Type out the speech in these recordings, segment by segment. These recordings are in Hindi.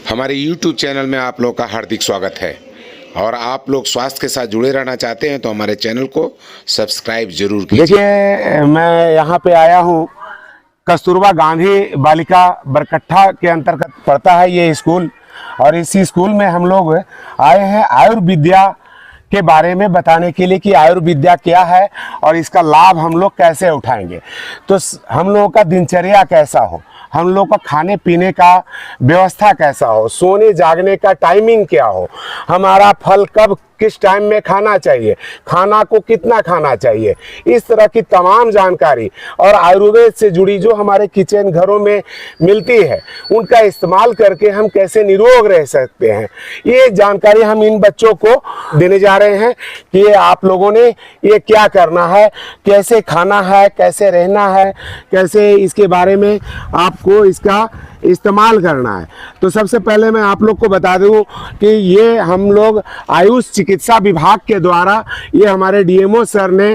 हमारे YouTube चैनल में आप लोग का हार्दिक स्वागत है। और आप लोग स्वास्थ्य के साथ जुड़े रहना चाहते हैं तो हमारे चैनल को सब्सक्राइब जरूर कीजिए। देखिए, मैं यहाँ पे आया हूँ, कस्तूरबा गांधी बालिका बरकट्ठा के अंतर्गत पड़ता है ये स्कूल। और इसी स्कूल में हम लोग आए हैं आयुर्विद्या के बारे में बताने के लिए कि आयुर्विद्या क्या है और इसका लाभ हम लोग कैसे उठाएंगे। तो हम लोगों का दिनचर्या कैसा हो, हम लोग का खाने पीने का व्यवस्था कैसा हो, सोने जागने का टाइमिंग क्या हो, हमारा फल कब किस टाइम में खाना चाहिए, खाना को कितना खाना चाहिए, इस तरह की तमाम जानकारी और आयुर्वेद से जुड़ी जो हमारे किचन घरों में मिलती है उनका इस्तेमाल करके हम कैसे निरोग रह सकते हैं, ये जानकारी हम इन बच्चों को देने जा रहे हैं कि ये आप लोगों ने ये क्या करना है, कैसे खाना है, कैसे रहना है, कैसे इसके बारे में आपको इसका इस्तेमाल करना है। तो सबसे पहले मैं आप लोग को बता दूं कि ये हम लोग आयुष चिकित्सा विभाग के द्वारा ये हमारे डीएमओ सर ने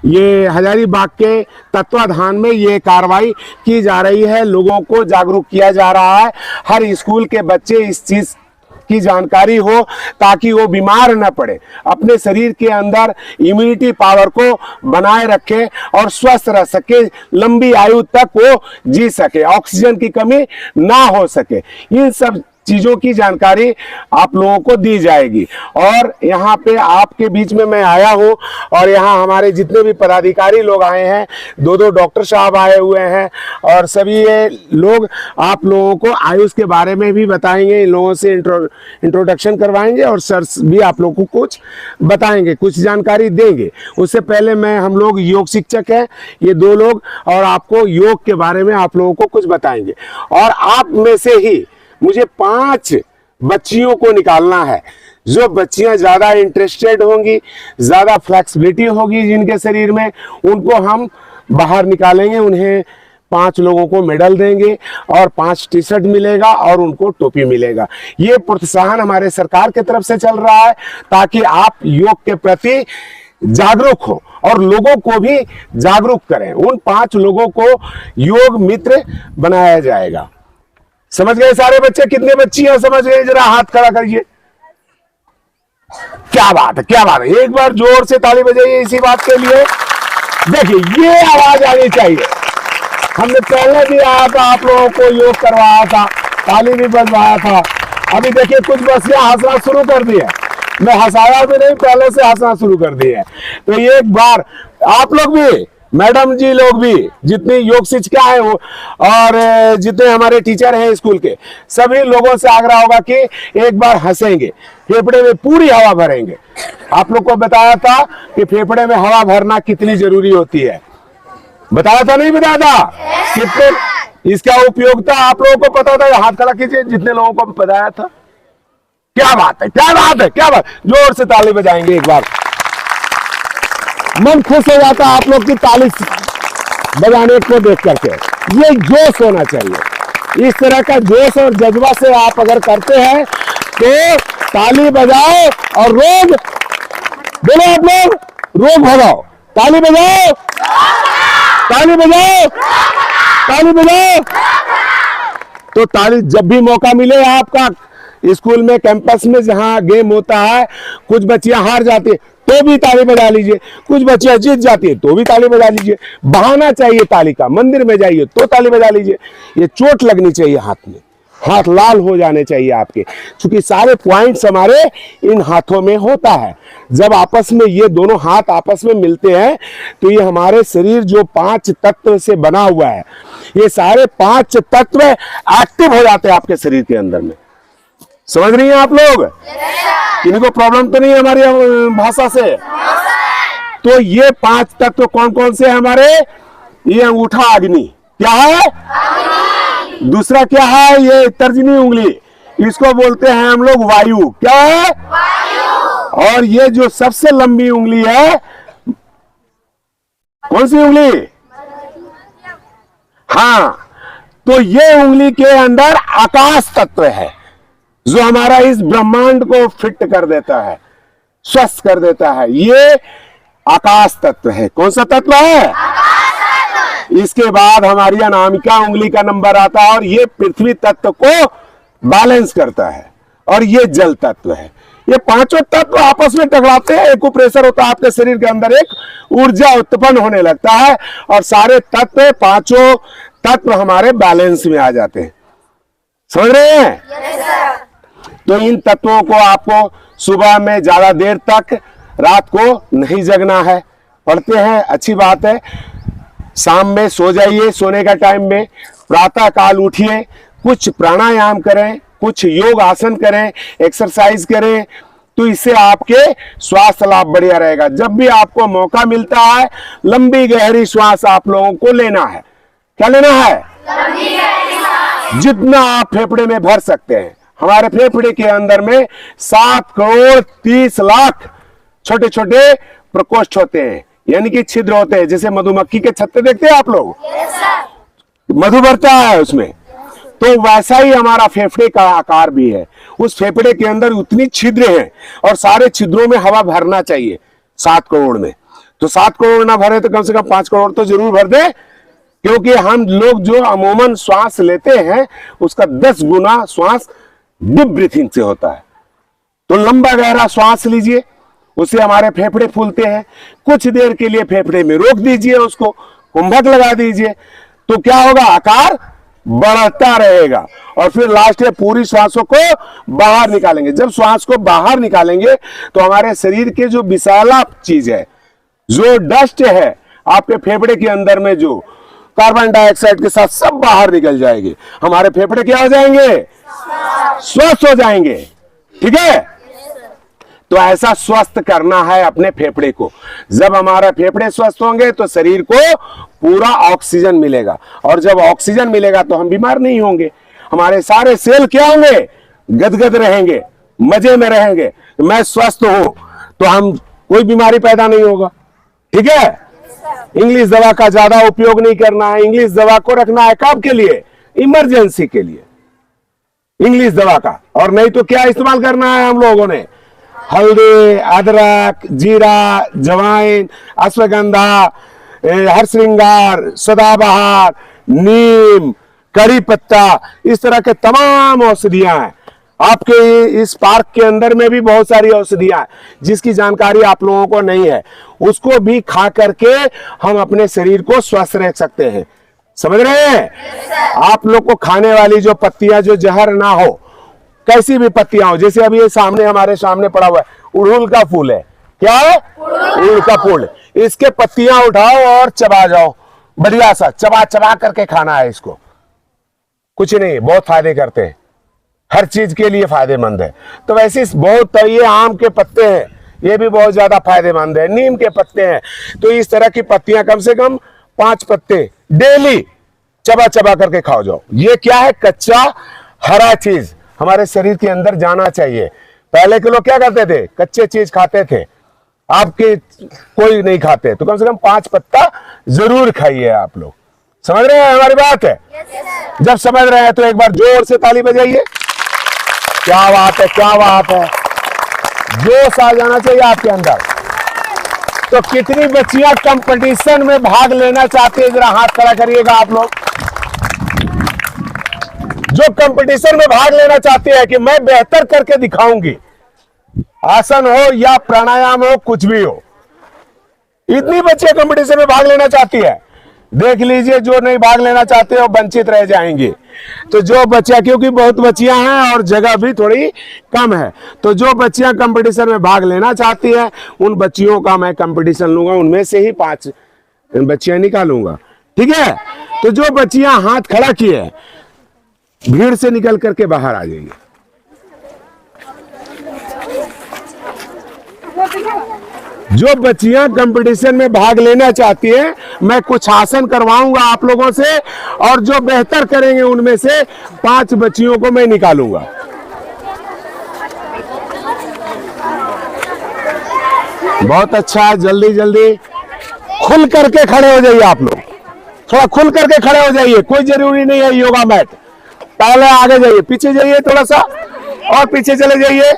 ये हजारीबाग के तत्वाधान में ये कार्रवाई की जा रही है। लोगों को जागरूक किया जा रहा है, हर स्कूल के बच्चे इस चीज़ की जानकारी हो ताकि वो बीमार न पड़े, अपने शरीर के अंदर इम्यूनिटी पावर को बनाए रखे और स्वस्थ रह सके, लंबी आयु तक वो जी सके, ऑक्सीजन की कमी ना हो सके। इन सब चीज़ों की जानकारी आप लोगों को दी जाएगी। और यहाँ पे आपके बीच में मैं आया हूँ और यहाँ हमारे जितने भी पदाधिकारी लोग आए हैं, दो डॉक्टर साहब आए हुए हैं और सभी ये लोग आप लोगों को आयुष के बारे में भी बताएंगे, इन लोगों से इंट्रोडक्शन करवाएंगे और सर भी आप लोगों को कुछ बताएंगे, कुछ जानकारी देंगे। उससे पहले हम लोग योग शिक्षक हैं, ये दो लोग, और आपको योग के बारे में आप लोगों को कुछ बताएंगे। और आप में से ही मुझे 5 बच्चियों को निकालना है, जो बच्चियां ज्यादा इंटरेस्टेड होंगी, ज्यादा फ्लेक्सिबिलिटी होगी जिनके शरीर में, उनको हम बाहर निकालेंगे। उन्हें 5 लोगों को मेडल देंगे और 5 टी शर्ट मिलेगा और उनको टोपी मिलेगा। ये प्रोत्साहन हमारे सरकार की तरफ से चल रहा है ताकि आप योग के प्रति जागरूक हो और लोगों को भी जागरूक करें। उन 5 लोगों को योग मित्र बनाया जाएगा। समझ गए सारे बच्चे? कितने बच्चियां समझ गए? जरा हाथ खड़ा करिए। क्या बात है, क्या बात है। एक बार जोर से ताली बजाइए इसी बात के लिए। देखिए, ये आवाज आनी चाहिए। हमने पहले भी आया था, आप लोगों को योग करवाया था, ताली भी बजवाया था। अभी देखिए कुछ बच्चियां हंसना शुरू कर दी है। मैं हंसाया भी नहीं, पहले से हंसना शुरू कर दी है। तो एक बार आप लोग भी, मैडम जी लोग भी, जितनी योग शिक्षिका है वो और जितने हमारे टीचर हैं स्कूल के, सभी लोगों से आग्रह होगा कि एक बार हंसेंगे, फेफड़े में पूरी हवा भरेंगे। आप लोग को बताया था कि फेफड़े में हवा भरना कितनी जरूरी होती है, बताया था नहीं बताया था? कितने इसका उपयोगिता आप लोगों को पता था? हाथ खड़ा कीजिए जितने लोगों को बताया था। क्या बात है, क्या बात है, क्या बात। जोर से ताली बजाएंगे एक बार, मन खुश हो जाता है आप लोग की ताली बजाने को देख करके। ये जोश होना चाहिए, इस तरह का जोश और जज्बा से आप अगर करते हैं तो ताली बजाओ और रोग बोलो, आप लोग रोग भगाओ। ताली बजाओ, ताली बजाओ, ताली बजाओ। तो ताली जब भी मौका मिले, आपका स्कूल में, कैंपस में जहां गेम होता है, कुछ बच्चियां हार जाती है तो भी ताली बजा लीजिए, कुछ बच्चियां जीत जाती है तो भी ताली बजा लीजिए। बहाना चाहिए ताली का, मंदिर में जाइए तो ताली बजा लीजिए। ये चोट लगनी चाहिए हाथ में, हाथ लाल हो जाने चाहिए आपके, क्योंकि सारे पॉइंट्स हमारे इन हाथों में होता है। जब आपस में ये दोनों हाथ आपस में मिलते हैं तो ये हमारे शरीर जो 5 तत्व से बना हुआ है, ये सारे 5 तत्व एक्टिव हो जाते हैं आपके शरीर के अंदर में। समझ रही हैं आप लोग? इनको प्रॉब्लम तो नहीं है हमारी भाषा से? तो ये 5 तत्व कौन कौन से हमारे? ये अंगूठा अग्नि, क्या है? दूसरा क्या है? ये तर्जनी उंगली, इसको बोलते हैं हम लोग वायु, क्या है? वायु। और ये जो सबसे लंबी उंगली है, कौन सी उंगली? हाँ, तो ये उंगली के अंदर आकाश तत्व है जो हमारा इस ब्रह्मांड को फिट कर देता है, स्वस्थ कर देता है। ये आकाश तत्व है। कौन सा तत्व है? इसके बाद हमारी अनामिका उंगली का नंबर आता है और ये पृथ्वी तत्व को बैलेंस करता है, और ये जल तत्व है। ये पांचों तत्व आपस में टकराते हैं, एक्यूप्रेशर होता है, आपके शरीर के अंदर एक ऊर्जा उत्पन्न होने लगता है और सारे तत्व, पांचों तत्व हमारे बैलेंस में आ जाते हैं। समझ रहे हैं? तो इन तत्वों को आपको सुबह में ज्यादा देर तक, रात को नहीं जगना है। पढ़ते हैं, अच्छी बात है। शाम में सो जाइए, सोने का टाइम में प्रातः काल उठिए, कुछ प्राणायाम करें, कुछ योग आसन करें, एक्सरसाइज करें, तो इससे आपके स्वास्थ्य लाभ बढ़िया रहेगा। जब भी आपको मौका मिलता है, लंबी गहरी श्वास आप लोगों को लेना है। क्या लेना है? लंबी गहरी सांस। जितना आप फेफड़े में भर सकते हैं। हमारे फेफड़े के अंदर में 7 करोड़ 30 लाख छोटे छोटे प्रकोष्ठ होते हैं, यानी कि छिद्र होते हैं। जैसे मधुमक्खी के छत्ते देखते हैं आप लोग, मधु भरता है उसमें, तो वैसा ही हमारा फेफड़े का आकार भी है। उस फेफड़े के अंदर उतनी छिद्र हैं और सारे छिद्रों में हवा भरना चाहिए 7 करोड़ में। तो 7 करोड़ ना भरे तो कम से कम 5 करोड़ तो जरूर भर दे, क्योंकि हम लोग जो अमूमन श्वास लेते हैं उसका 10 गुना श्वास डीप ब्रीथिंग से होता है। तो लंबा गहरा श्वास लीजिए, उससे हमारे फेफड़े फूलते हैं। कुछ देर के लिए फेफड़े में रोक दीजिए, उसको कुंभक लगा दीजिए, तो क्या होगा? आकार बढ़ता रहेगा। और फिर लास्ट में पूरी श्वासों को बाहर निकालेंगे। जब श्वास को बाहर निकालेंगे तो हमारे शरीर के जो विषैला चीज है, जो डस्ट है आपके फेफड़े के अंदर में, जो कार्बन डाइऑक्साइड के साथ सब बाहर निकल जाएंगे। हमारे फेफड़े क्या हो जाएंगे? स्वस्थ हो जाएंगे। ठीक है? तो ऐसा स्वस्थ करना है अपने फेफड़े को। जब हमारा फेफड़े स्वस्थ होंगे तो शरीर को पूरा ऑक्सीजन मिलेगा, और जब ऑक्सीजन मिलेगा तो हम बीमार नहीं होंगे। हमारे सारे सेल क्या होंगे? गदगद रहेंगे, मजे में रहेंगे। मैं स्वस्थ हूं तो हम कोई बीमारी पैदा नहीं होगा। ठीक है? इंग्लिश दवा का ज्यादा उपयोग नहीं करना है। इंग्लिश दवा को रखना है कब के लिए? इमरजेंसी के लिए इंग्लिश दवा का। और नहीं तो क्या इस्तेमाल करना है हम लोगों ने? हल्दी, अदरक, जीरा, जवाइन, अश्वगंधा, हरसिंगार, सदाबहार, नीम, करी पत्ता, इस तरह के तमाम औषधियां हैं। आपके इस पार्क के अंदर में भी बहुत सारी औषधियां हैं जिसकी जानकारी आप लोगों को नहीं है। उसको भी खा करके हम अपने शरीर को स्वस्थ रख सकते हैं। समझ रहे हैं? आप लोग को खाने वाली जो पत्तियां, जो जहर ना हो, कैसी भी पत्तियां हो, जैसे अभी ये सामने हमारे सामने पड़ा हुआ है, उड़हुल का फूल है। क्या है? उड़हुल का फूल। इसके पत्तियां उठाओ और चबा जाओ, बढ़िया सा चबा चबा करके खाना है इसको। कुछ नहीं, बहुत फायदे करते हैं, हर चीज के लिए फायदेमंद है। तो वैसे बहुत, ये आम के पत्ते हैं, ये भी बहुत ज्यादा फायदेमंद है। नीम के पत्ते हैं। तो इस तरह की पत्तियां कम से कम 5 पत्ते डेली चबा चबा करके खाओ जाओ। ये क्या है? कच्चा हरा चीज हमारे शरीर के अंदर जाना चाहिए। पहले के लोग क्या करते थे? कच्चे चीज खाते थे। आपके कोई नहीं खाते, तो कम से कम 5 पत्ता जरूर खाइए आप लोग। समझ रहे हैं हमारी बात है? जब समझ रहे हैं तो एक बार जोर से ताली बजाइए। क्या बात है, क्या बात है। जोश आ जाना चाहिए आपके अंदर। तो कितनी बच्चियां कंपटीशन में भाग लेना चाहती है? जरा हाथ खड़ा करिएगा आप लोग। जो कंपटीशन में भाग लेना चाहती है कि मैं बेहतर करके दिखाऊंगी, आसन हो या प्राणायाम हो, कुछ भी हो, इतनी बच्चियां कंपटीशन में भाग लेना चाहती है। देख लीजिए, जो नहीं भाग लेना चाहते हो वंचित रह जाएंगे। तो जो बच्चियां, क्योंकि बहुत बच्चियां हैं और जगह भी थोड़ी कम है, तो जो बच्चियां कंपटीशन में भाग लेना चाहती है उन बच्चियों का मैं कंपटीशन लूंगा, उनमें से ही 5 बच्चियां निकालूंगा। ठीक है? तो जो बच्चियां हाथ खड़ा किए, भीड़ से निकल करके बाहर आ जाइए। जो बच्चियां कंपटीशन में भाग लेना चाहती हैं, मैं कुछ आसन करवाऊंगा आप लोगों से, और जो बेहतर करेंगे उनमें से 5 बच्चियों को मैं निकालूंगा। बहुत अच्छा, जल्दी जल्दी खुल करके खड़े हो जाइए आप लोग। थोड़ा खुल करके खड़े हो जाइए, कोई जरूरी नहीं है योगा मैट। पहले आगे जाइए, पीछे जाइए थोड़ा सा, और पीछे चले जाइए।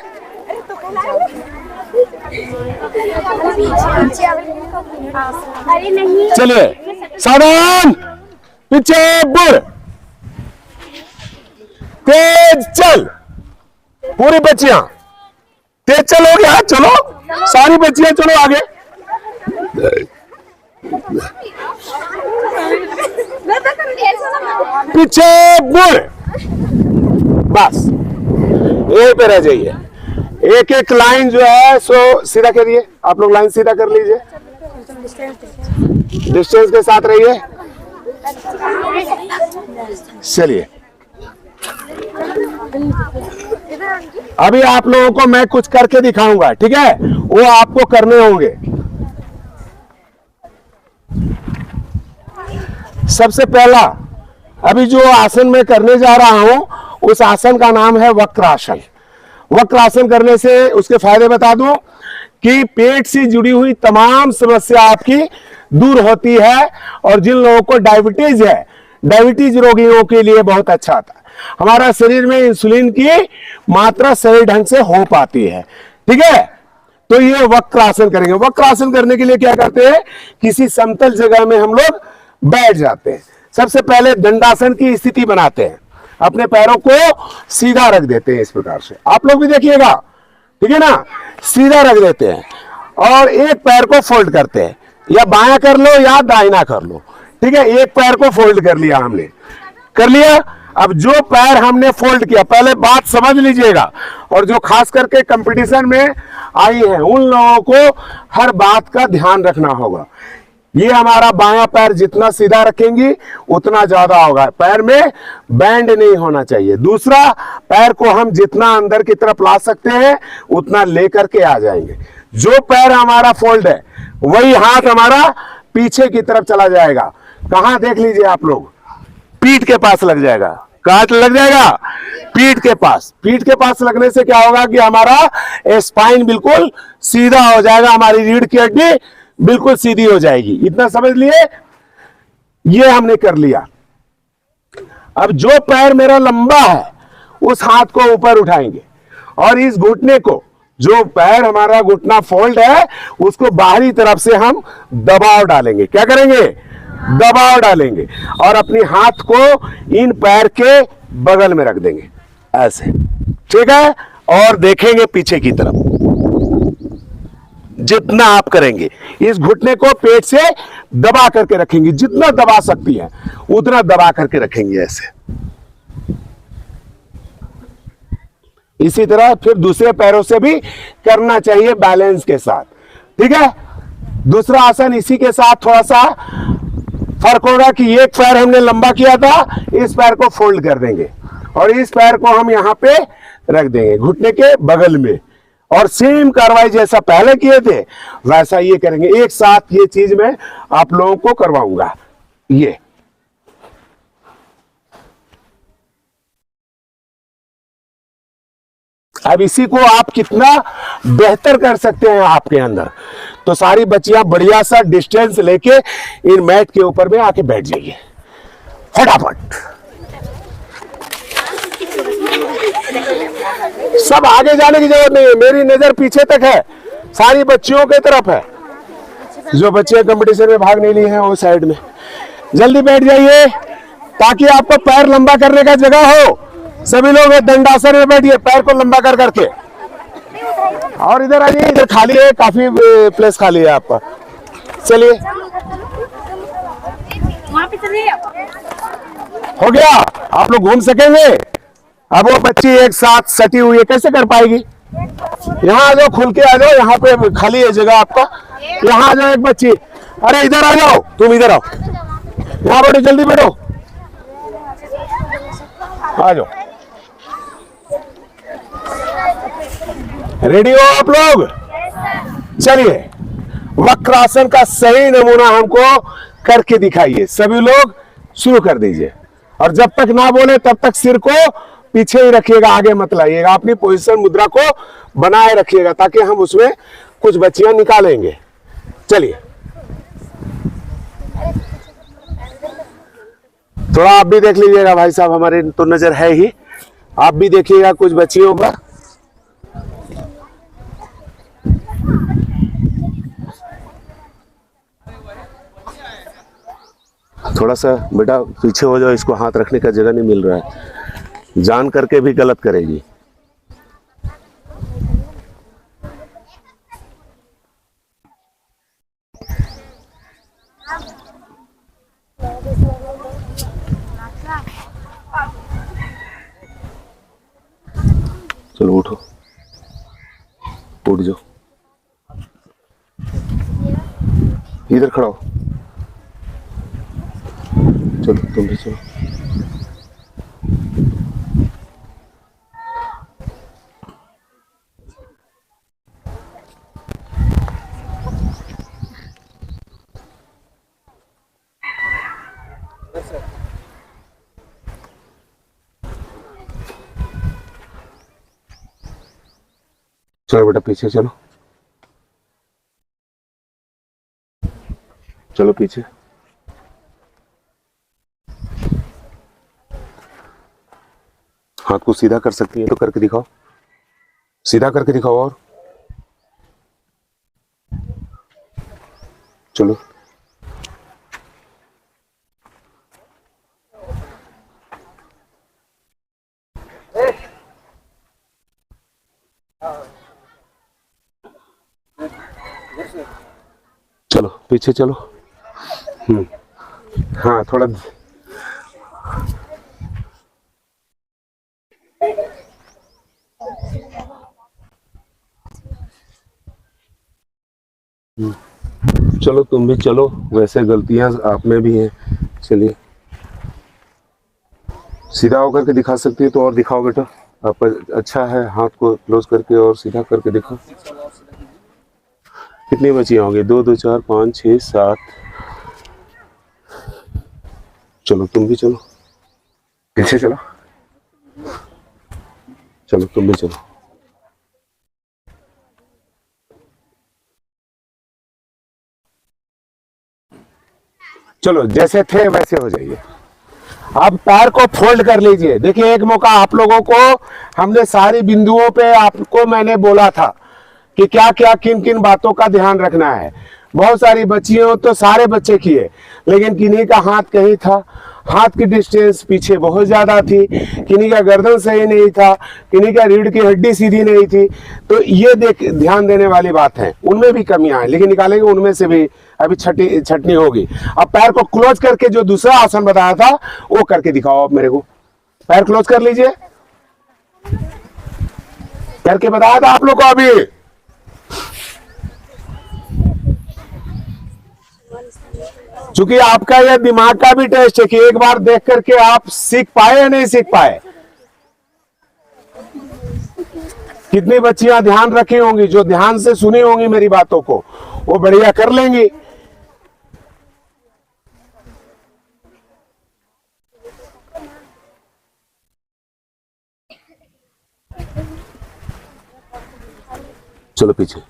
चलिए, सावधान, पीछे बुढ़। तेज चल, पूरी बच्चियां तेज चलोगे, हाँ चलो, सारी बच्चियां चलो आगे। पीछे मुड़, बस यहीं पे रह जाइए। एक एक लाइन जो है सो सीधा करिए, आप लोग लाइन सीधा कर लीजिए, डिस्टेंस के साथ रहिए। चलिए अभी आप लोगों को मैं कुछ करके दिखाऊंगा, ठीक है, वो आपको करने होंगे। सबसे पहला अभी जो आसन मैं करने जा रहा हूं, उस आसन का नाम है वक्रासन। वक्रासन करने से उसके फायदे बता दूं कि पेट से जुड़ी हुई तमाम समस्या आपकी दूर होती है, और जिन लोगों को डायबिटीज है, डायबिटीज रोगियों के लिए बहुत अच्छा था। हमारा शरीर में इंसुलिन की मात्रा सही ढंग से हो पाती है, ठीक है। तो ये वक्रासन करेंगे। वक्रासन करने के लिए क्या करते हैं, किसी समतल जगह में हम लोग बैठ जाते हैं। सबसे पहले दंडासन की स्थिति बनाते हैं, अपने पैरों को सीधा रख देते हैं इस प्रकार से। आप लोग भी देखिएगा, ठीक है ना, सीधा रख देते हैं और एक पैर को फोल्ड करते हैं, या बायां कर लो या दाहिना कर लो, ठीक है। एक पैर को फोल्ड कर लिया हमने, कर लिया। अब जो पैर हमने फोल्ड किया, पहले बात समझ लीजिएगा, और जो खास करके कंपटीशन में आई है उन लोगों को हर बात का ध्यान रखना होगा। ये हमारा बायां पैर जितना सीधा रखेंगी उतना ज्यादा होगा, पैर में बैंड नहीं होना चाहिए। दूसरा, पैर को हम जितना अंदर की तरफ ला सकते हैं उतना लेकर के आ जाएंगे। जो पैर हमारा फोल्ड है वही हाथ हमारा पीछे की तरफ चला जाएगा। कहां देख लीजिए आप लोग, पीठ के पास लग जाएगा। कहां लग जाएगा, पीठ के पास। पीठ के पास लगने से क्या होगा कि हमारा स्पाइन बिल्कुल सीधा हो जाएगा, हमारी रीढ़ की हड्डी बिल्कुल सीधी हो जाएगी। इतना समझ लिए, ये हमने कर लिया। अब जो पैर मेरा लंबा है उस हाथ को ऊपर उठाएंगे, और इस घुटने को, जो पैर हमारा घुटना फोल्ड है उसको बाहरी तरफ से हम दबाव डालेंगे। क्या करेंगे, दबाव डालेंगे, और अपनी हाथ को इन पैर के बगल में रख देंगे ऐसे, ठीक है। और देखेंगे पीछे की तरफ। जितना आप करेंगे, इस घुटने को पेट से दबा करके रखेंगे, जितना दबा सकती है उतना दबा करके रखेंगे ऐसे। इसी तरह फिर दूसरे पैरों से भी करना चाहिए बैलेंस के साथ, ठीक है। दूसरा आसन इसी के साथ थोड़ा सा फर्क होगा कि एक पैर हमने लंबा किया था, इस पैर को फोल्ड कर देंगे और इस पैर को हम यहां पे रख देंगे घुटने के बगल में, और सेम कार्रवाई जैसा पहले किए थे वैसा ये करेंगे। एक साथ ये चीज मैं आप लोगों को करवाऊंगा। ये अब इसी को आप कितना बेहतर कर सकते हैं आपके अंदर, तो सारी बच्चियां बढ़िया सा डिस्टेंस लेके इन मैट के ऊपर में आके बैठ जाइए फटाफट। सब आगे जाने की जरूरत नहीं है, मेरी नजर पीछे तक है, सारी बच्चियों की तरफ है। जो बच्चे कंपटीशन में भाग नहीं लिए हैं वो साइड में जल्दी बैठ जाइए, ताकि आपको पैर लंबा करने का जगह हो। सभी लोग दंडासन में बैठिए, पैर को लंबा कर करके, और इधर आइए, इधर खाली है, काफी प्लेस खाली है आपका। चलिए हो गया, आप लोग घूम सकेंगे। अब वो बच्ची एक साथ सटी हुई है, कैसे कर पाएगी। यहाँ आ जाओ, खुल के आ जाओ, यहाँ पे खाली है जगह आपका, यहाँ आ जाओ एक बच्ची। अरे इधर आ जाओ, तुम इधर आओ, यहाँ बैठो, जल्दी बैठो, आ जाओ। रेडी हो आप लोग, चलिए वक्रासन का सही नमूना हमको करके दिखाइए। सभी लोग शुरू कर दीजिए, और जब तक ना बोले तब तक सिर को पीछे ही रखिएगा, आगे मत लाइएगा। अपनी पोजीशन मुद्रा को बनाए रखिएगा, ताकि हम उसमें कुछ बच्चियां निकालेंगे। चलिए थोड़ा आप भी देख लीजिएगा भाई साहब, हमारे तो नजर है ही, आप भी देखिएगा कुछ बच्चियों का। थोड़ा सा बेटा पीछे हो जाओ, इसको हाथ रखने का जगह नहीं मिल रहा है। जान करके भी गलत करेगी। चलो उठो, उठ जाओ, इधर खड़ा हो। चलो तुम भी चलो। चलो बेटा पीछे चलो, चलो पीछे। हाथ को सीधा कर सकती है तो करके दिखाओ, सीधा करके दिखाओ। और चलो चलो पीछे चलो। हाँ थोड़ा चलो तुम भी चलो, वैसे गलतियां आप में भी हैं। चलिए सीधा होकर के दिखा सकती है तो और दिखाओ बेटा। आप अच्छा है, हाथ को क्लोज करके और सीधा करके दिखाओ। कितनी बचियां होंगी? 2 2 4 5 6 7। चलो तुम भी चलो, पीछे चलो, चलो तुम भी चलो। चलो जैसे थे वैसे हो जाइए। अब पैर को फोल्ड कर लीजिए। देखिए एक मौका आप लोगों को हमने सारी बिंदुओं पे आपको मैंने बोला था कि क्या क्या किन किन बातों का ध्यान रखना है। बहुत सारी बच्चियों तो सारे बच्चे किए, लेकिन किन्हीं का हाथ कहीं था, हाथ की डिस्टेंस पीछे बहुत ज्यादा थी, किन्हीं का गर्दन सही नहीं था, किन्हीं का रीढ़ की हड्डी सीधी नहीं थी। तो ये ध्यान देने वाली बात है। उनमें भी कमियां हैं, लेकिन निकालेंगे उनमें से भी। अभी छटनी होगी। अब पैर को क्लोज करके जो दूसरा आसन बताया था वो करके दिखाओ आप मेरे को। पैर क्लोज कर लीजिए, करके बताया था आप लोग को अभी। क्योंकि आपका यह दिमाग का भी टेस्ट है कि एक बार देख करके आप सीख पाए या नहीं सीख पाए। कितनी बच्चियां ध्यान रखी होंगी, जो ध्यान से सुनी होंगी मेरी बातों को, वो बढ़िया कर लेंगी। चलो पीछे,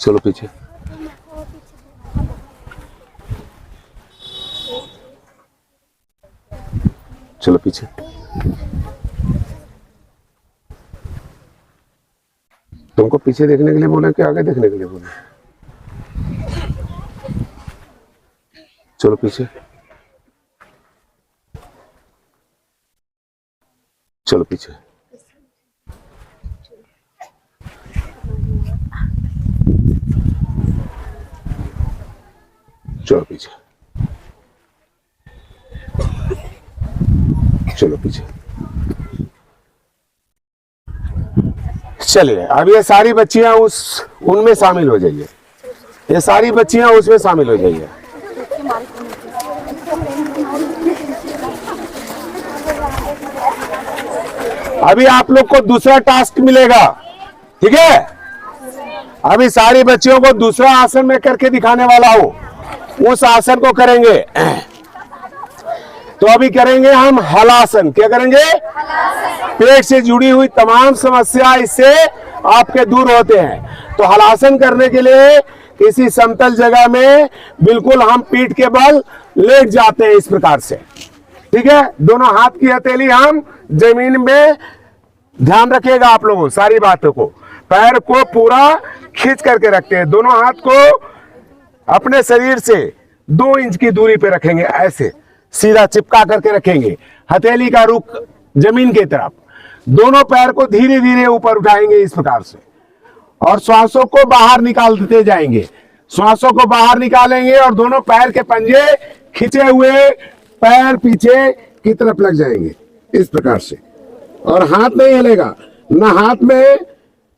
चलो पीछे, चलो पीछे। तुमको पीछे देखने के लिए बोले कि आगे देखने के लिए बोले? चलो पीछे, चलो पीछे, चलो पीछे, चलो पीछे। चलिए अब ये सारी बच्चियां उनमें शामिल हो जाइए। ये सारी बच्चियां उसमें शामिल हो जाइए। अभी आप लोग को दूसरा टास्क मिलेगा, ठीक है? अभी सारी बच्चियों को दूसरा आसन में करके दिखाने वाला हूं। उस आसन को करेंगे। तो अभी करेंगे हम हलासन। क्या करेंगे? पेट से जुड़ी हुई तमाम समस्या इससे आपके दूर होते हैं। तो हलासन करने के लिए किसी समतल जगह में बिल्कुल हम पीठ के बल लेट जाते हैं इस प्रकार से, ठीक है? दोनों हाथ की हथेली हम जमीन में, ध्यान रखिएगा आप लोगों सारी बातों को। पैर को पूरा खींच करके रखते हैं। दोनों हाथ को अपने शरीर से 2 इंच की दूरी पे रखेंगे, ऐसे सीधा चिपका करके रखेंगे, हथेली का रुख जमीन की तरफ। दोनों पैर को धीरे धीरे ऊपर उठाएंगे इस प्रकार से, और श्वासों को बाहर निकालते जाएंगे। श्वासों को बाहर निकालेंगे और दोनों पैर के पंजे खींचे हुए पैर पीछे की तरफ लग जाएंगे इस प्रकार से। और हाथ नहीं हिलेगा, ना हाथ में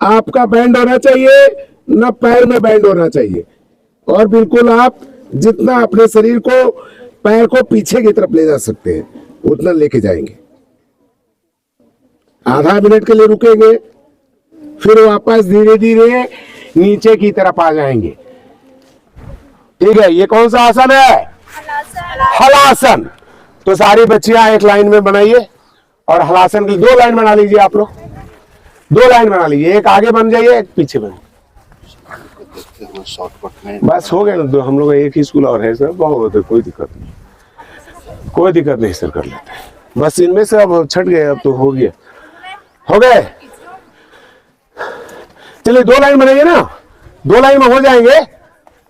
आपका बैंड होना चाहिए, ना पैर में बैंड होना चाहिए। और बिल्कुल आप जितना अपने शरीर को, पैर को पीछे की तरफ ले जा सकते हैं उतना लेके जाएंगे। आधा मिनट के लिए रुकेंगे, फिर वापस धीरे धीरे नीचे की तरफ आ जाएंगे। ठीक है, ये कौन सा आसन है? हलासन। तो सारी बच्चियां एक लाइन में बनाइए और हलासन की 2 लाइन बना लीजिए। आप लोग 2 लाइन बना लीजिए, एक आगे बन जाइए, एक पीछे बन। बस हो गए ना, तो हम लोग एक ही स्कूल और है सर, बहुत कोई दिक्कत नहीं, कोई दिक्कत नहीं सर, कर लेते हैं। बस इनमें से अब छट गए, अब तो हो गया, हो गए। चलिए 2 लाइन बनाइए ना, 2 लाइन में हो जाएंगे।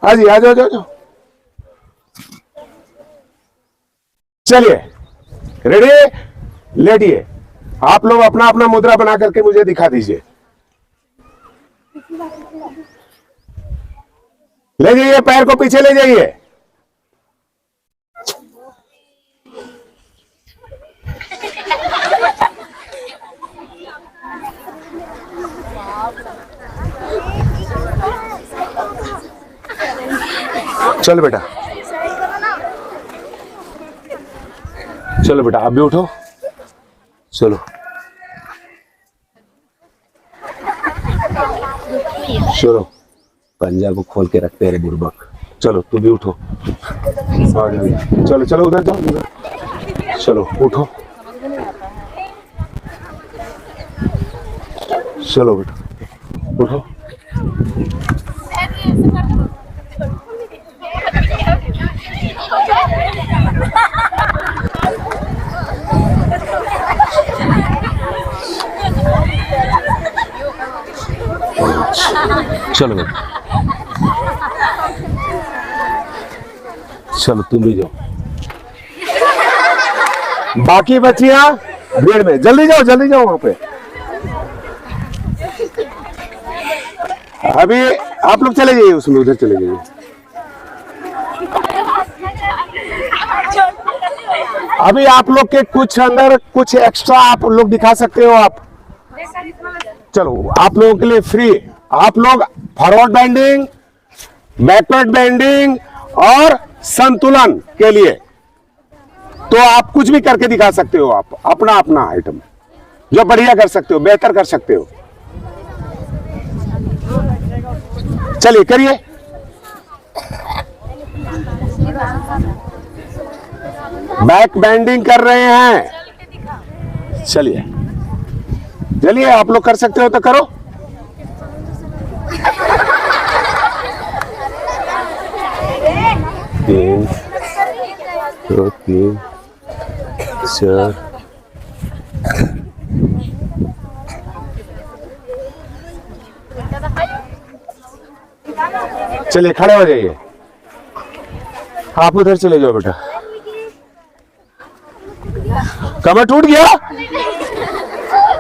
हाँ जी, आ जाओ जाओ जाओ। चलिए रेडी, लेटिए। आप लोग अपना अपना मुद्रा बना करके मुझे दिखा दीजिए। ले जाइए, पैर को पीछे ले जाइए। चलो बेटा, चलो बेटा, आप भी उठो, चलो। चलो, पंजा को खोल के रखते हैं बुर्बक। चलो तू भी उठो, चलो चलो उधर जाओ, उधर चलो, उठो, चलो बेटा उठो। चलो बेटा, चलो तुम भी जाओ। बाकी बच्चियां भीड़ में, जल्दी जाओ जल्दी जाओ वहां पे। अभी आप लोग चले जाइए, उसमें उधर चले जाइए। अभी आप लोग के कुछ अंदर कुछ एक्स्ट्रा आप लोग दिखा सकते हो आप। चलो आप लोगों के लिए फ्री, आप लोग फॉरवर्ड बेंडिंग, बैकवर्ड बेंडिंग और संतुलन के लिए तो आप कुछ भी करके दिखा सकते हो। आप अपना अपना आइटम जो बढ़िया कर सकते हो, बेहतर कर सकते हो। चलिए करिए। बैक बेंडिंग कर रहे हैं, चलिए चलिए, आप लोग कर सकते हो तो करो। तीन, 2, 3, 4, चलिए खड़े हो जाइए। आप उधर चले जाओ बेटा। कमर टूट गया?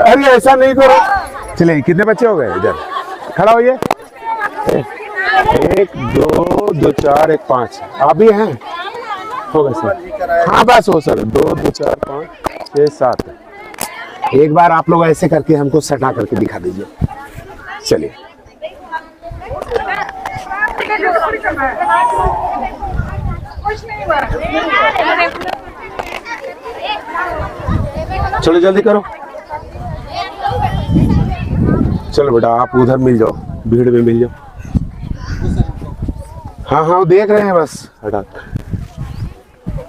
अरे ऐसा नहीं करो। चलिए कितने बच्चे हो गए? इधर खड़ा होइए। 1 2 2 4 1 5 आप भी हैं? हो गए सर? हाँ बस हो सर। 2 2 4 5 6 7। एक बार आप लोग ऐसे करके हमको सटा करके दिखा दीजिए। चलिए चलो जल्दी करो। चलो बेटा आप उधर मिल जाओ, भीड़ में मिल जाओ। हाँ हाँ देख रहे हैं बस, हटा।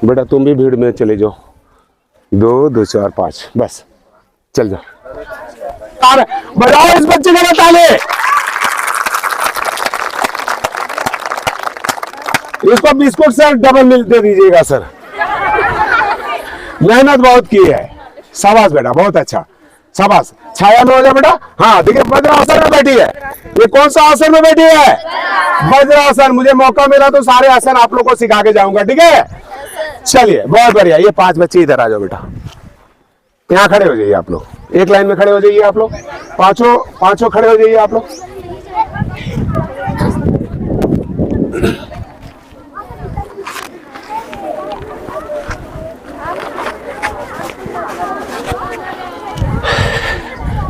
बेटा तुम भी भीड़ में चले जाओ। 2 2 4 5 बस चल जाओ। बजाओ इस बच्चे को ताली। इसको बिस्कुट सर डबल मिल दे दीजिएगा सर। मेहनत बहुत की है, शाबाश बेटा बहुत अच्छा। शाबाश, छाया में हो जाए बेटा। हाँ देखिए वज्रासन में बैठी है, ये कौन सा आसन में बैठी है? वज्रासन। मुझे मौका मिला तो सारे आसन आप लोग को सिखा के जाऊंगा, ठीक है? चलिए बहुत बढ़िया। ये 5 बच्चे इधर आ जाओ बेटा, यहाँ खड़े हो जाइए आप लोग, एक लाइन में खड़े हो जाइए आप लोग, पांचों खड़े हो जाइए आप लोग।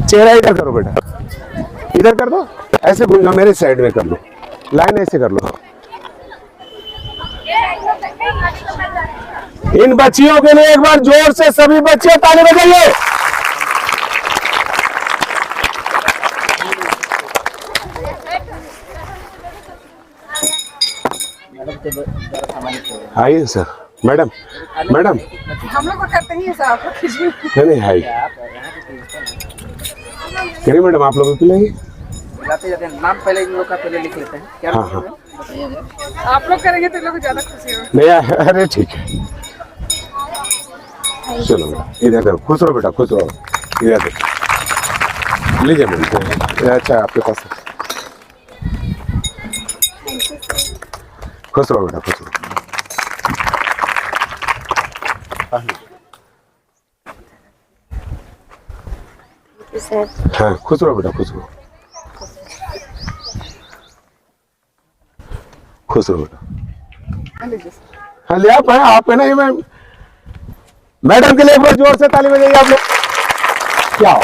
चेहरा इधर करो बेटा, इधर कर दो, ऐसे घूम जाओ, मेरे साइड में कर लो, लाइन ऐसे कर लो। इन बच्चियों के लिए एक बार जोर से सभी बच्चे ताली बजाइए। आइए सर, मैडम हम लोग को करते ही ऐसा आपको कुछ भी नहीं आइए। करिए मैडम, आप लोग पिलाइए। जाते जाते नाम पहले इन लोग का पहले लिख लेते हैं क्या? हाँ, आप लोग करेंगे तो लोग को ज्यादा खुशी हो। नहीं अरे ठीक है, चलो इधर करो, खुश रहो बेटा, खुश रहो, इधर देखो, लीजिए मैडम। अच्छा आपके पास, खुश रहो बेटा, खुश रहो। हाँ खुश रहो बेटा, खुश रहो, खुश रहो बेटा। हाँ ले आप है ना, ये मैडम के लिए एक बार जोर से ताली बजाइए आप लोग। क्या हो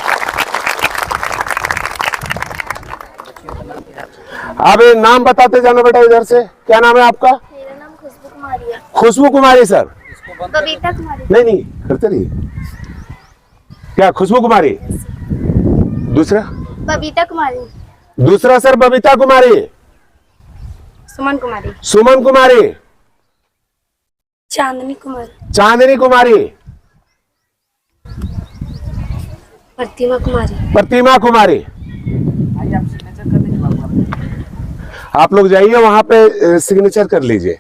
आप ये नाम बताते जाना बेटा इधर से। क्या नाम है आपका? मेरा नाम खुशबू कुमारी है। खुशबू कुमारी सर? बबीता कुमारी। नहीं करते रहिए। क्या खुशबू कुमारी? दूसरा? बबीता कुमारी। दूसरा सर बबीता कुमारी। सुमन कुमारी। सुमन कुमारी। चांदनी कुमारी। चांदनी कुमारी। प्रतिमा कुमारी। प्रतिमा कुमारी। आइए आप सिग्नेचर कर लीजिए बाबू। आप लोग जाइए वहां पे सिग्नेचर कर लीजिए।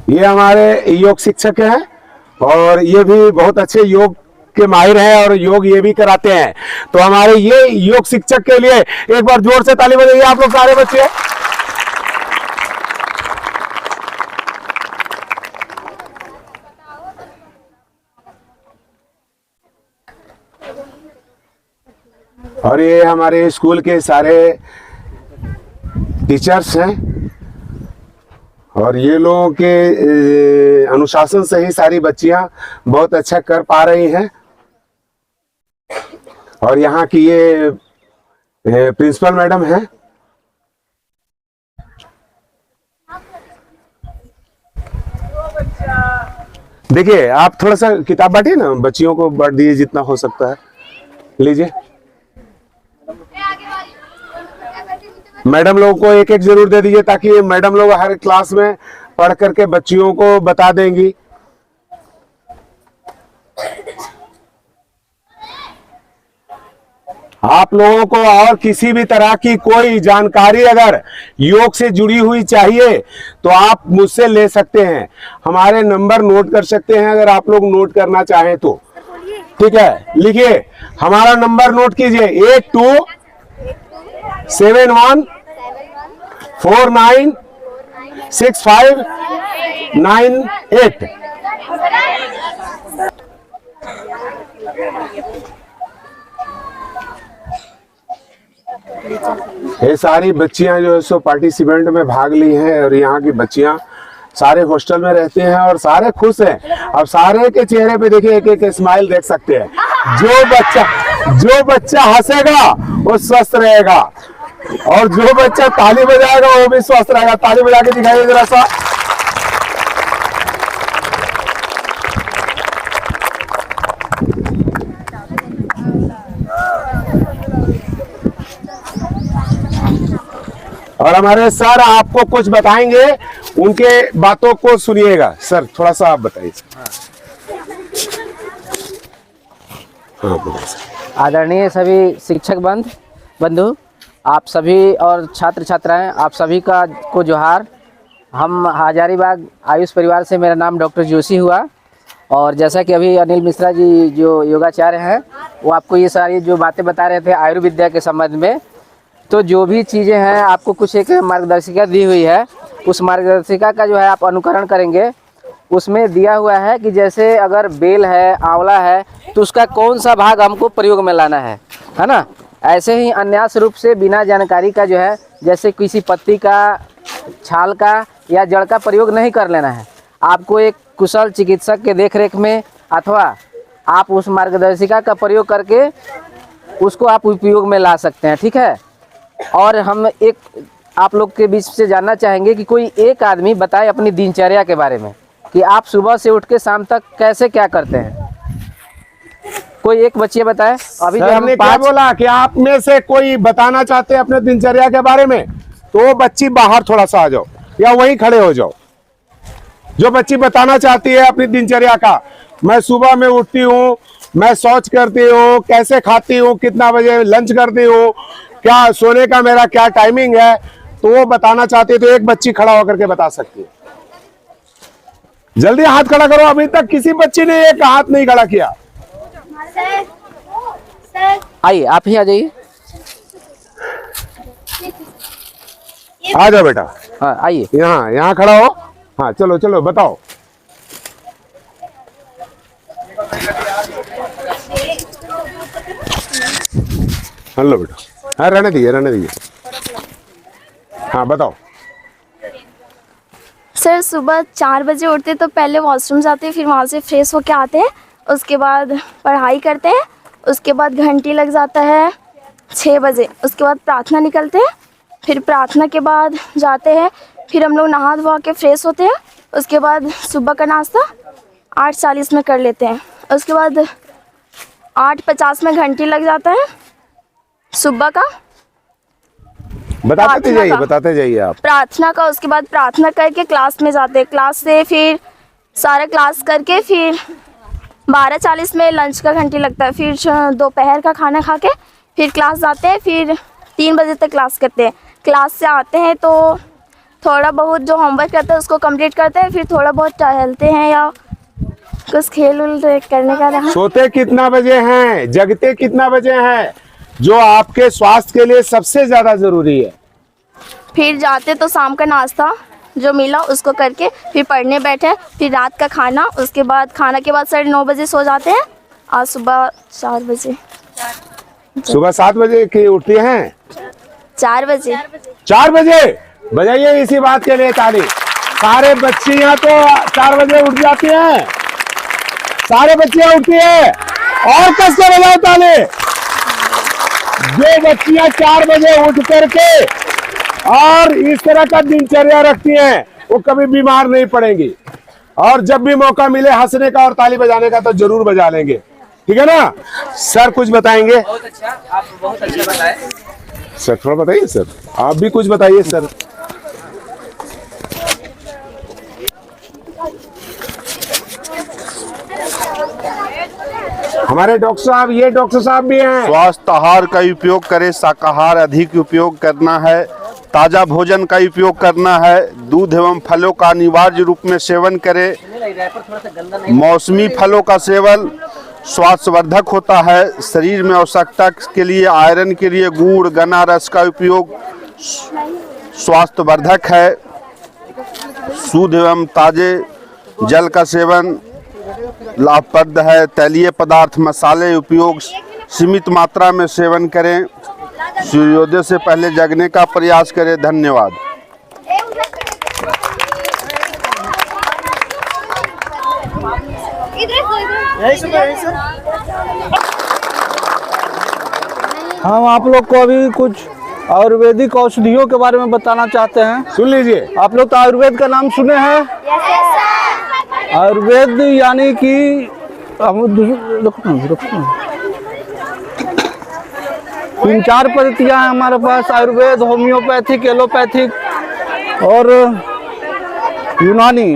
ये हमारे योग शिक्षक हैं और ये भी बहुत अच्छे योग के माहिर हैं और योग ये भी कराते हैं। तो हमारे ये योग शिक्षक के लिए एक बार जोर से ताली बजाइए आप लोग सारे बच्चे। और ये हमारे स्कूल के सारे टीचर्स हैं और ये लोगों के अनुशासन से ही सारी बच्चियां बहुत अच्छा कर पा रही हैं। और यहाँ की ये प्रिंसिपल मैडम हैं। देखिए आप थोड़ा सा किताब बांटिए ना, बच्चियों को बांट दीजिए जितना हो सकता है, लीजिए। मैडम लोगों को एक एक जरूर दे दीजिए ताकि मैडम लोग हर क्लास में पढ़ करके बच्चियों को बता देंगी। आप लोगों को और किसी भी तरह की कोई जानकारी अगर योग से जुड़ी हुई चाहिए तो आप मुझसे ले सकते हैं। हमारे नंबर नोट कर सकते हैं अगर आप लोग नोट करना चाहें तो। ठीक है, लिखिए हमारा नंबर नोट कीजिए 8271496598। ये सारी बच्चियां जो है सो पार्टिसिपेंट में भाग ली हैं और यहाँ की बच्चियां सारे हॉस्टल में रहते हैं और सारे खुश हैं। अब सारे के चेहरे पे देखिए एक एक स्माइल देख सकते हैं। जो बच्चा हंसेगा वो स्वस्थ रहेगा और जो बच्चा ताली बजाएगा वो भी स्वस्थ रहेगा। ताली बजा के दिखाइए जरा सा। और हमारे सर आपको कुछ बताएंगे, उनके बातों को सुनिएगा। सर थोड़ा सा आप बताइए। हाँ बताइए सर। आदरणीय सभी शिक्षक बंधु, आप सभी और छात्र छात्राएं, आप सभी का को जोहार। हम हजारीबाग आयुष परिवार से, मेरा नाम डॉक्टर जोशी हुआ। और जैसा कि अभी अनिल मिश्रा जी जो योगाचार्य हैं वो आपको ये सारी जो बातें बता रहे थे आयुर्विद्या के संबंध में, तो जो भी चीज़ें हैं आपको कुछ एक मार्गदर्शिका दी हुई है, उस मार्गदर्शिका का जो है आप अनुकरण करेंगे। उसमें दिया हुआ है कि जैसे अगर बेल है, आंवला है, तो उसका कौन सा भाग हमको प्रयोग में लाना है ना। ऐसे ही अन्यास रूप से बिना जानकारी का जो है, जैसे किसी पत्ती का, छाल का या जड़ का प्रयोग नहीं कर लेना है। आपको एक कुशल चिकित्सक के देखरेख में अथवा आप उस मार्गदर्शिका का प्रयोग करके उसको आप उपयोग में ला सकते हैं, ठीक है। और हम एक आप लोग के बीच से जानना चाहेंगे कि कोई एक आदमी बताए अपनी दिनचर्या के बारे में कि आप सुबह से उठ के शाम तक कैसे क्या करते हैं। कोई एक बच्चे बताए। अभी सर, हमने क्या बोला कि आप में से कोई बताना चाहते हैं अपने दिनचर्या के बारे में, तो बच्ची बाहर थोड़ा सा आ जाओ या वहीं खड़े हो जाओ। जो बच्ची बताना चाहती है अपनी दिनचर्या का, मैं सुबह में उठती हूँ, मैं शौच करती हूँ, कैसे खाती हूँ, कितना बजे लंच करती हूँ, क्या सोने का मेरा क्या टाइमिंग है, तो वो बताना चाहती है। तो एक बच्ची खड़ा होकर के बता सकती है। जल्दी हाथ खड़ा करो। अभी तक किसी बच्ची ने एक हाथ नहीं खड़ा किया। आइए, आप ही आ जाइए। आ जाओ बेटा, हाँ आइए। यहाँ खड़ा हो। हाँ चलो चलो बताओ। हेलो बेटा, हाँ रहने दीजिए। हाँ बताओ। सर सुबह 4 बजे उठते तो पहले वॉशरूम जाते हैं, फिर वहाँ से फ्रेश होके आते हैं, उसके बाद पढ़ाई करते हैं, उसके बाद घंटी लग जाता है 6 बजे, उसके बाद प्रार्थना निकलते हैं, फिर प्रार्थना के बाद जाते हैं, फिर हम लोग नहा धोवा के फ्रेश होते हैं, उसके बाद सुबह का नाश्ता 8:40 में कर लेते हैं, उसके बाद 8:50 में घंटी लग जाता है सुबह का, बताते जाइए आप। प्रार्थना का। उसके बाद प्रार्थना करके क्लास में जाते हैं, क्लास से फिर सारा क्लास करके फिर 12:40 में लंच का घंटी लगता है, फिर दोपहर का खाना खा के फिर क्लास जाते हैं, फिर 3 बजे तक क्लास करते हैं। क्लास से आते हैं तो थोड़ा बहुत जो होमवर्क करते हैं उसको कंप्लीट करते हैं, फिर थोड़ा बहुत टहलते हैं या कुछ खेल उल करने का रहा। सोते कितना बजे हैं, जगते कितना बजे हैं, जो आपके स्वास्थ्य के लिए सबसे ज्यादा जरूरी है। फिर जाते तो शाम का नाश्ता जो मिला उसको करके फिर पढ़ने बैठे, फिर रात का खाना, उसके बाद खाना के बाद 9:30 बजे सो जाते हैं और सुबह 4 बजे। सुबह 7 बजे की उठती हैं? 4 बजे। 4 बजे बजाइए इसी बात के लिए ताली। सारे बच्चियां तो 4 बजे उठ जाती हैं, सारे बच्चियां उठती है और कस के बजाओ ताली। जो बच्चियां 4 बजे उठ करके और इस तरह का दिनचर्या रखती हैं वो कभी बीमार नहीं पड़ेंगी, और जब भी मौका मिले हंसने का और ताली बजाने का तो जरूर बजा लेंगे, ठीक है ना। सर कुछ बताएंगे? बहुत अच्छा, आप बहुत अच्छा बताएं। सर थोड़ा बताइए सर, आप भी कुछ बताइए सर। हमारे डॉक्टर साहब, ये डॉक्टर साहब भी हैं। स्वस्थ आहार का उपयोग करें, शाकाहार अधिक उपयोग करना है, ताज़ा भोजन का उपयोग करना है, दूध एवं फलों का अनिवार्य रूप में सेवन करें। मौसमी फलों का सेवन स्वास्थ्यवर्धक होता है। शरीर में आवश्यकता के लिए आयरन के लिए गुड़ गन्ना रस का उपयोग स्वास्थ्यवर्धक है। शुद्ध एवं ताजे जल का सेवन लाभप्रद है। तैलीय पदार्थ मसाले उपयोग सीमित मात्रा में सेवन करें। सूर्योदय से पहले जगने का प्रयास करें। धन्यवाद। हम आप लोग को अभी कुछ आयुर्वेदिक औषधियों के बारे में बताना चाहते हैं। सुन लीजिए। आप लोग तो आयुर्वेद का नाम सुने हैं? आयुर्वेद यानी कि हम 3-4 पद्धतियाँ हैं हमारे पास, आयुर्वेद, होम्योपैथिक, एलोपैथिक और यूनानी।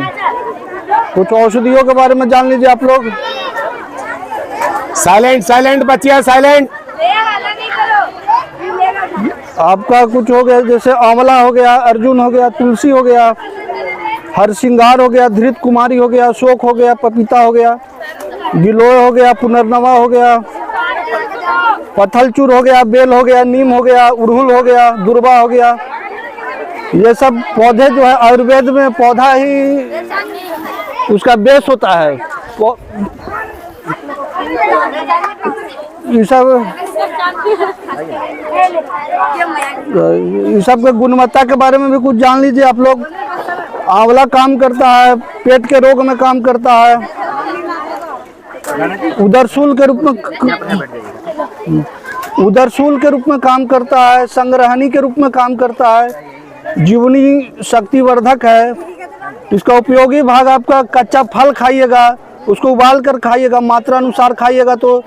कुछ औषधियों के बारे में जान लीजिए आप लोग। साइलेंट साइलेंट बच्चियां साइलेंट। आपका कुछ हो गया जैसे आंवला हो गया, अर्जुन हो गया, तुलसी हो गया, हरसिंगार हो गया, धृत कुमारी हो गया, अशोक हो गया, पपीता हो गया, गिलोय हो गया, पुनर्नवा हो गया, पथलचूर हो गया, बेल हो गया, नीम हो गया, उड़हुल हो गया, दुर्वा हो गया। ये सब पौधे जो है आयुर्वेद में पौधा ही उसका बेस होता है। ये सब के गुणवत्ता के बारे में भी कुछ जान लीजिए आप लोग। आंवला काम करता है, पेट के रोग में काम करता है, उदरसूल के रूप में काम करता है, संग्रहणी के रूप में काम करता है, जीवनी शक्तिवर्धक है। इसका उपयोगी भाग आपका कच्चा फल खाइएगा, उसको उबाल कर खाइएगा, मात्रा अनुसार खाइएगा तो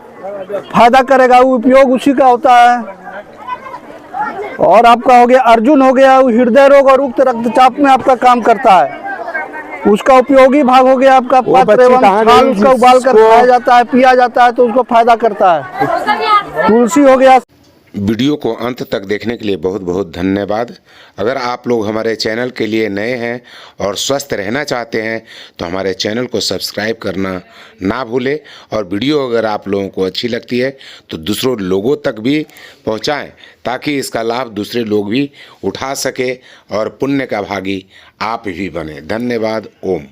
फायदा करेगा, वो उपयोग उसी का होता है। और आपका हो गया अर्जुन हो गया, वो हृदय रोग और उक्त रक्तचाप में आपका काम करता है। उसका उपयोगी भाग हो गया आपका पत्र एवं छाल, उसका उबाल कर खाया जाता है, पिया जाता है तो उसको फायदा करता है। तुलसी हो गया। वीडियो को अंत तक देखने के लिए बहुत बहुत धन्यवाद। अगर आप लोग हमारे चैनल के लिए नए हैं और स्वस्थ रहना चाहते हैं तो हमारे चैनल को सब्सक्राइब करना ना भूलें, और वीडियो अगर आप लोगों को अच्छी लगती है तो दूसरों लोगों तक भी पहुंचाएं, ताकि इसका लाभ दूसरे लोग भी उठा सके और पुण्य का भागी आप भी बने। धन्यवाद। ओम।